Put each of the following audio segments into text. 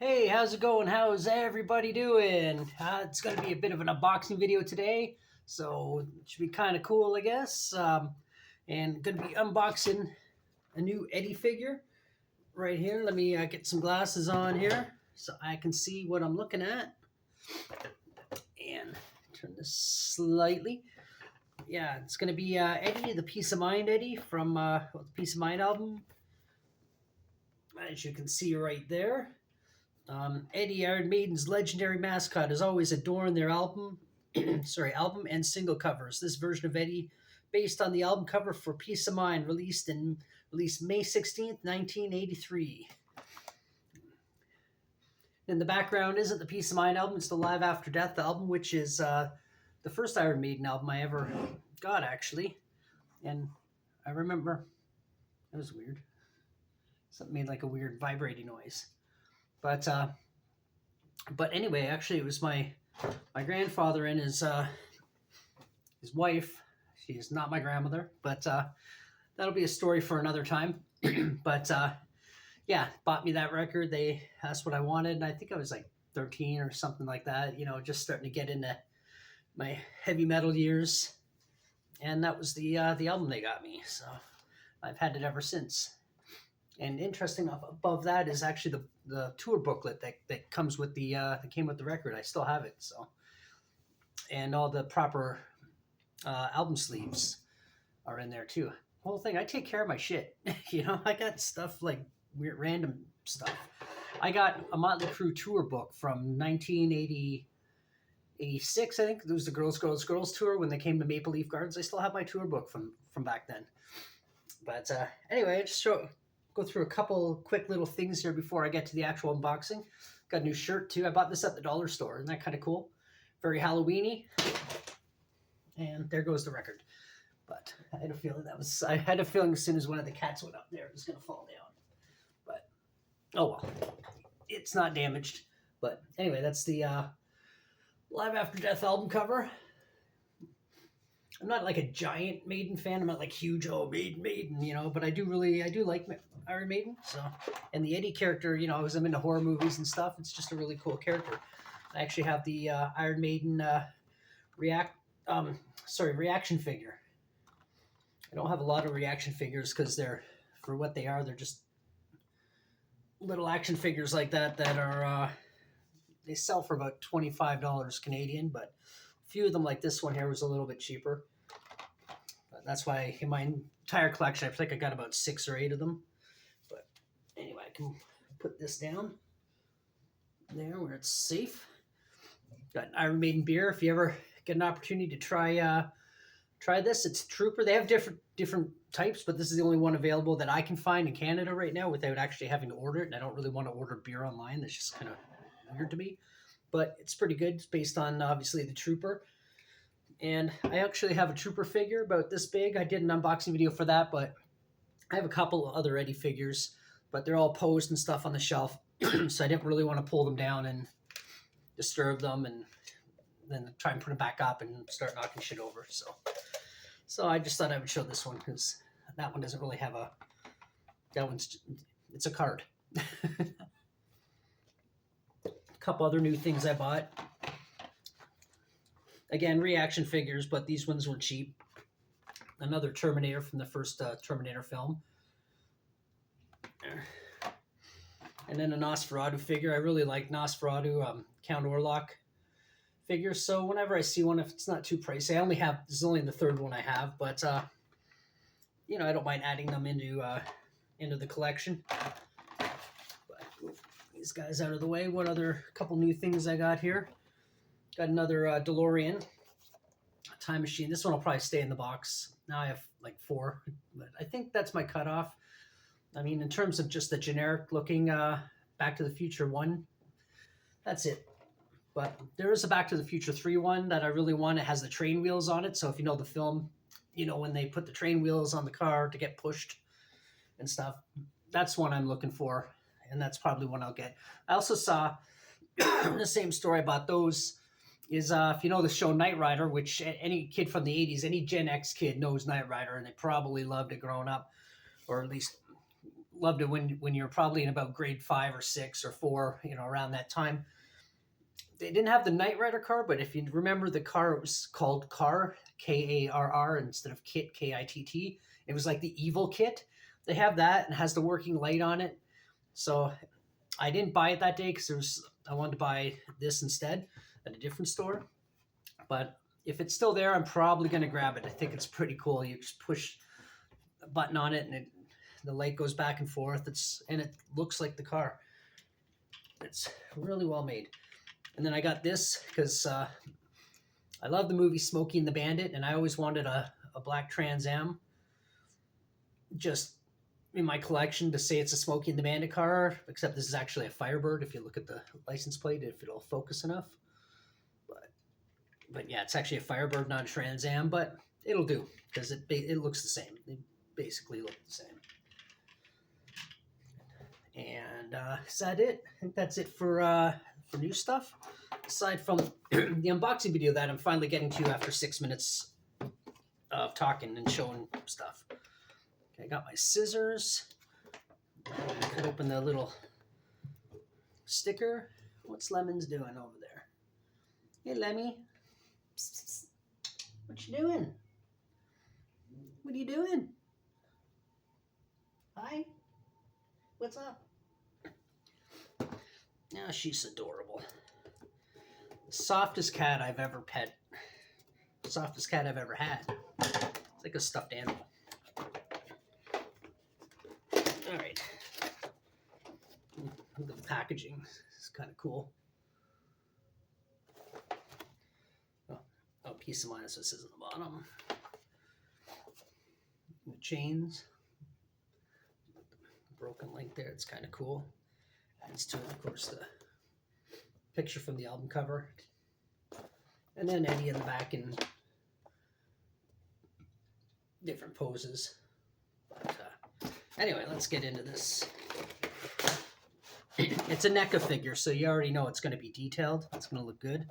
Hey, how's it going? How's everybody doing? It's going to be a bit of an unboxing video today, so it should be kind of cool, I guess. And going to be unboxing a new Eddie figure right here. Let me get some glasses on here so I can see what I'm looking at. And turn this slightly. Yeah, it's going to be Eddie, the Peace of Mind Eddie from the Peace of Mind album. As you can see right there. Eddie, Iron Maiden's legendary mascot, has always adorned their album, album and single covers. This version of Eddie, based on the album cover for Peace of Mind, released May 16th, 1983. In the background isn't the Peace of Mind album; it's the Live After Death album, which is the first Iron Maiden album I ever got, actually. And I remember that was weird. Something made like a weird vibrating noise. But anyway, actually, it was my grandfather and his wife. She is not my grandmother, but that'll be a story for another time. But yeah, bought me that record. They asked what I wanted, and I think I was like 13 or something like that. You know, just starting to get into my heavy metal years, and that was the album they got me. So I've had it ever since. And interesting enough, above that is actually the tour booklet that comes with the that came with the record. I still have it. So, and all the proper album sleeves are in there too. Whole thing. I take care of my shit. You know, I got stuff like weird random stuff. I got a Motley Crue tour book from 1986. I think it was the Girls tour when they came to Maple Leaf Gardens. I still have my tour book from back then. But anyway, just go through a couple quick little things here before I get to the actual unboxing. Got a new shirt too. I bought this at the dollar store. Isn't that kind of cool? Very Halloween-y. And there goes the record. But I had a feeling as soon as one of the cats went up there, it was going to fall down. But oh well, it's not damaged. But anyway, that's the Live After Death album cover. I'm not like a giant Maiden fan. I'm not like huge, Maiden, you know, but I do like Iron Maiden. So, and the Eddie character, you know, as I'm into horror movies and stuff, it's just a really cool character. I actually have the Iron Maiden reaction figure. I don't have a lot of reaction figures because for what they are, they're just little action figures like that are, they sell for about $25 Canadian, but a few of them like this one here was a little bit cheaper. But that's why in my entire collection, I think I got about 6 or 8 of them. But anyway, I can put this down there where it's safe. Got an Iron Maiden beer. If you ever get an opportunity to try this, it's Trooper. They have different types, but this is the only one available that I can find in Canada right now without actually having to order it. And I don't really want to order beer online. That's just kind of weird to me. But it's pretty good. It's based on, obviously, the Trooper. And I actually have a Trooper figure about this big. I did an unboxing video for that, but I have a couple of other Eddie figures, but they're all posed and stuff on the shelf. So I didn't really want to pull them down and disturb them and then try and put them back up and start knocking shit over. So I just thought I would show this one because that one doesn't really have it's a card. Couple other new things I bought. Again, reaction figures, but these ones were cheap. Another Terminator from the first Terminator film. And then a Nosferatu figure. I really like Nosferatu, Count Orlok figures. So whenever I see one, if it's not too pricey, this is only the third one I have, but you know, I don't mind adding them into the collection. These guys out of the way. What other couple new things I got here? Got another DeLorean time machine. This one will probably stay in the box. Now I have like 4, but I think that's my cutoff. I mean, in terms of just the generic looking Back to the Future 1, that's it. But there is a Back to the Future 3 one that I really want. It has the train wheels on it. So if you know the film, you know, when they put the train wheels on the car to get pushed and stuff, that's one I'm looking for. And that's probably one I'll get. I also saw the same story about those is if you know the show Knight Rider, which any kid from the 80s, any Gen X kid knows Knight Rider, and they probably loved it growing up, or at least loved it when you're probably in about grade 5 or 6 or 4, you know, around that time. They didn't have the Knight Rider car, but if you remember the car, it was called Car, Karr, instead of Kit, Kitt. It was like the evil Kit. They have that and has the working light on it. So I didn't buy it that day because I wanted to buy this instead at a different store. But if it's still there, I'm probably going to grab it. I think it's pretty cool. You just push a button on it and the light goes back and forth. And it looks like the car. It's really well made. And then I got this because I love the movie Smokey and the Bandit, and I always wanted a black Trans Am just in my collection to say it's a Smokey and the Bandit car, except this is actually a Firebird if you look at the license plate, if it'll focus enough. But yeah, it's actually a Firebird, not a Trans Am, but it'll do because it looks the same. They basically look the same. And is that it? I think that's it for new stuff. Aside from the unboxing video that I'm finally getting to after 6 minutes of talking and showing stuff. Okay, I got my scissors. I cut open the little sticker. What's Lemon's doing over there? Hey, Lemmy. Psst, psst. What you doing? What are you doing? Hi. What's up? Now she's adorable. Softest cat I've ever pet. Softest cat I've ever had. It's like a stuffed animal. Alright. The packaging is kind of cool. Oh, peace of mind, so it says on the bottom. The chains. Broken link there, it's kind of cool. Adds to it, of course, the picture from the album cover. And then Eddie in the back in different poses. But anyway, let's get into this. It's a NECA figure, so you already know it's going to be detailed. It's going to look good.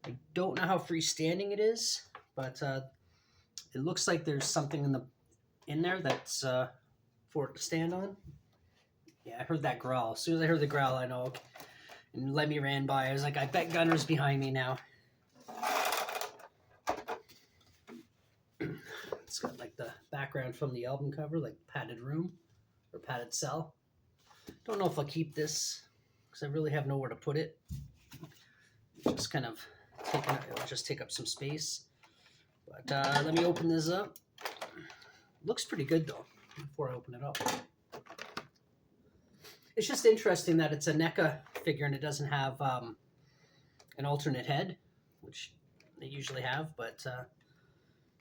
I don't know how freestanding it is, but it looks like there's something in there that's for it to stand on. Yeah, I heard that growl. As soon as I heard the growl, I know. Okay. And Lemmy ran by. I was like, I bet Gunner's behind me now. It's got like the background from the album cover, like padded room or padded cell. Don't know if I'll keep this because I really have nowhere to put it. Just kind of it'll just take up some space. But let me open this up. Looks pretty good though. Before I open it up. It's just interesting that it's a NECA figure and it doesn't have an alternate head, which they usually have, but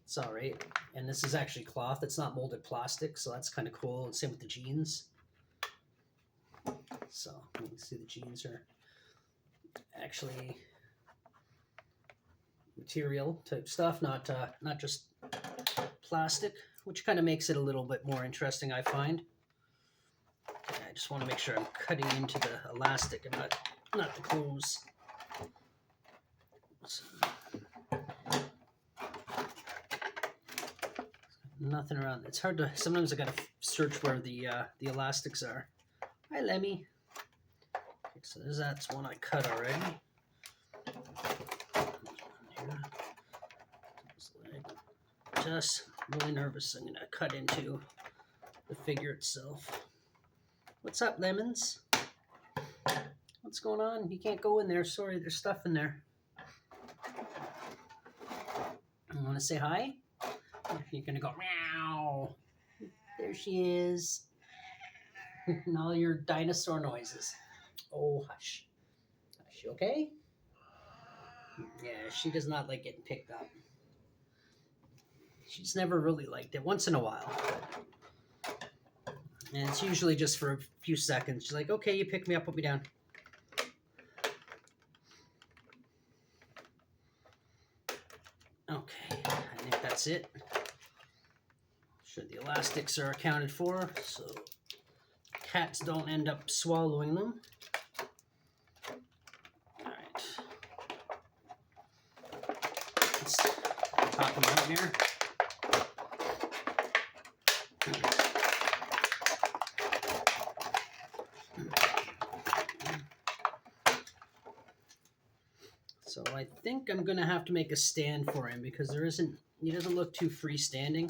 it's all right. And this is actually cloth. It's not molded plastic, so that's kind of cool. And same with the jeans. So you can see the jeans are actually material type stuff, not just plastic, which kind of makes it a little bit more interesting, I find. Okay, I just want to make sure I'm cutting into the elastic and not the clothes. So, nothing around. It's hard to. Sometimes I gotta search where the elastics are. Hi, Lemmy. Okay, so that's one I cut already. Just really nervous. I'm gonna cut into the figure itself. What's up, Lemons? What's going on? You can't go in there. Sorry, there's stuff in there. You want to say hi? You're gonna go meow. There she is. And all your dinosaur noises. Oh, hush. Hush, you okay? Yeah, she does not like getting picked up. She's never really liked it. Once in a while. And it's usually just for a few seconds. She's like, okay, you pick me up, put me down. Okay, I think that's it. Sure the elastics are accounted for, so cats don't end up swallowing them. Alright. Let's pop them out here. So I think I'm gonna have to make a stand for him because he doesn't look too freestanding.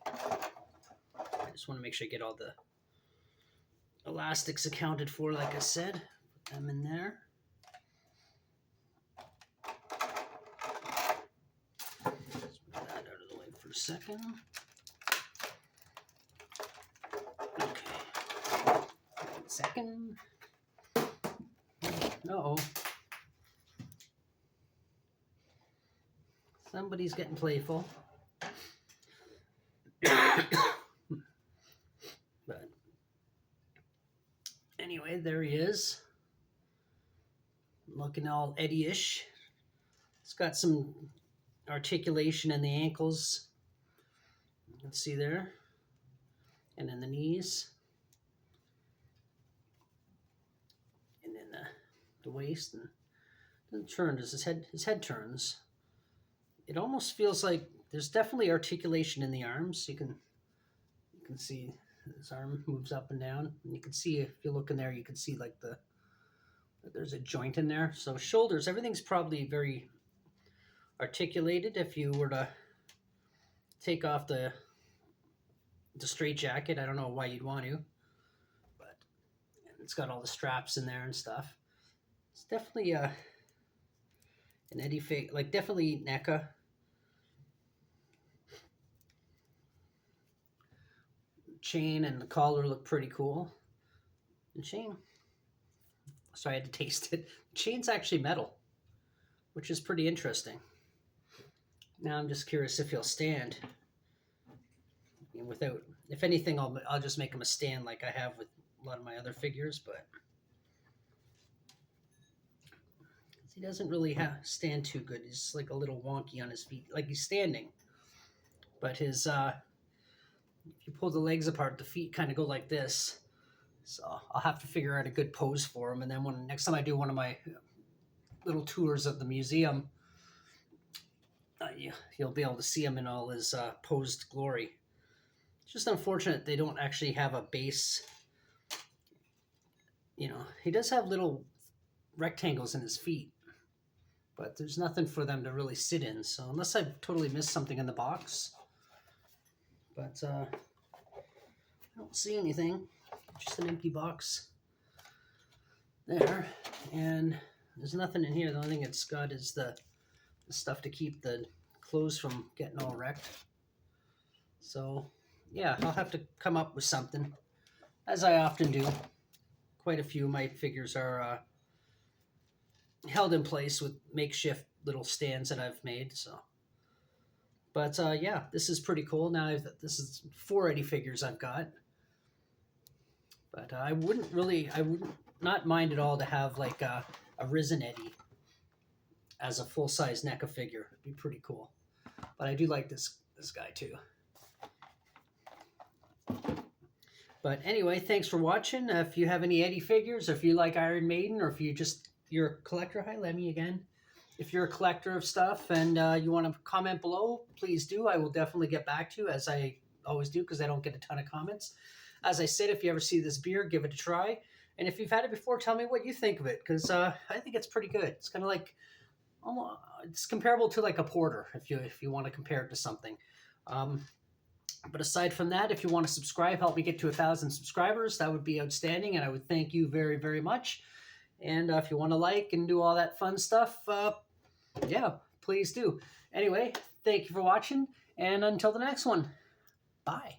I just want to make sure I get all the elastics accounted for, like I said. Put them in there. Let's move that out of the way for a second. Okay. 1 second. Uh-oh. Somebody's getting playful. But anyway, there he is. Looking all Eddie-ish. It's got some articulation in the ankles. You can see there. And in the knees. And then the waist. And doesn't turn as his head turns. It almost feels like there's definitely articulation in the arms. You can see his arm moves up and down. And you can see, if you look in there, you can see like there's a joint in there. So shoulders, everything's probably very articulated. If you were to take off the straight jacket, I don't know why you'd want to, but it's got all the straps in there and stuff. It's definitely an Eddie fake, like definitely NECA. Chain and the collar look pretty cool. The chain, so I had to taste it. The chain's actually metal, which is pretty interesting. Now I'm just curious if he'll stand. Without, if anything, I'll just make him a stand like I have with a lot of my other figures, but he doesn't really stand too good. He's like a little wonky on his feet, like he's standing, but his if you pull the legs apart, the feet kind of go like this. So I'll have to figure out a good pose for him, and then next time I do one of my little tours of the museum, you'll be able to see him in all his posed glory. It's just unfortunate they don't actually have a base. You know, he does have little rectangles in his feet, but there's nothing for them to really sit in. So unless I've totally missed something in the box, but I don't see anything. Just an empty box there, and there's nothing in here. The only thing it's got is the stuff to keep the clothes from getting all wrecked. So yeah, I'll have to come up with something, as I often do. Quite a few of my figures are held in place with makeshift little stands that I've made. So, but yeah, this is pretty cool. Now this is 4 Eddie figures I've got, but I would not mind at all to have like a Risen Eddie as a full-size NECA figure. It'd be pretty cool. But I do like this guy too. But anyway, thanks for watching. If you have any Eddie figures, or if you like Iron Maiden, or if you're a collector, hi Lemmy again. If you're a collector of stuff and you want to comment below, please do. I will definitely get back to you, as I always do, because I don't get a ton of comments. As I said, if you ever see this beer, give it a try. And if you've had it before, tell me what you think of it, because I think it's pretty good. It's kind of like, it's comparable to like a porter, if you want to compare it to something. But aside from that, if you want to subscribe, help me get to 1,000 subscribers, that would be outstanding, and I would thank you very, very much. And if you want to like and do all that fun stuff, yeah, please do. Anyway, thank you for watching, and until the next one, bye.